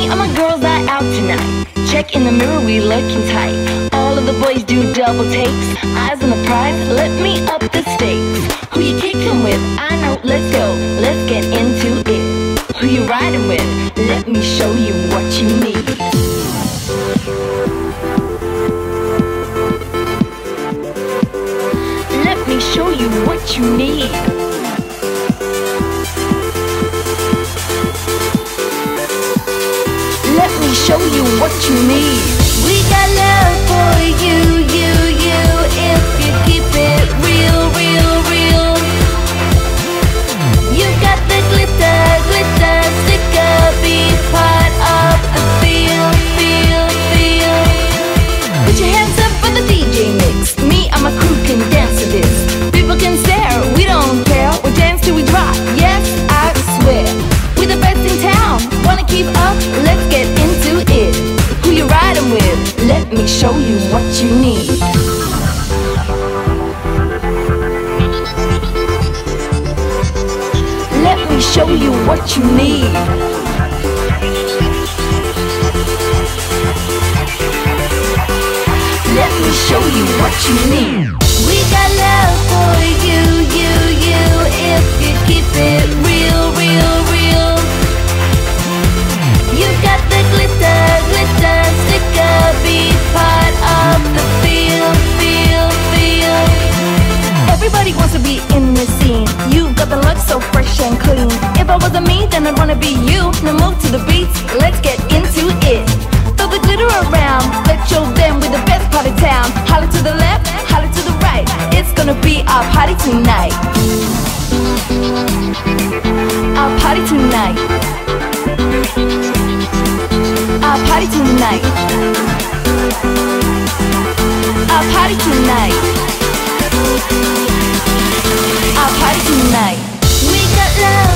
Me and my girls are out tonight. Check in the mirror, we looking tight. All of the boys do double takes. Eyes on the prize, let me up the stakes. Who you kicking with? I know, let's go. Let's get into it. Who you riding with? Let me show you what you need. Let me show you what you need. Let me show you what you need. We got love for you, if you keep it real, real, real. You got the glitter, glitter, sticker, be part of the feel, feel, feel. Put your hands up for the DJ mix. Me and my crew can dance to this. People can stare, we don't care. We dance till we drop, yes, I swear. We're the best in town, wanna keep up? Let's get into it. Who you riding with? Let me show you what you need. Let me show you what you need. Let me show you what you need. We got love for you, if you keep it real, real, real. You got the glitter, glitter, sticker, be part of the feel, feel, feel. Everybody wants to be in this scene. You got the look so fresh and clean. If I wasn't me, then I'd wanna be you. Now move to the beats, let's get into it. Throw the glitter around, let's show them we're the best part of town. Holler to the left, holler to the right. It's gonna be our party tonight. Our party tonight. Our party tonight. Our party tonight. Our party tonight. We got love.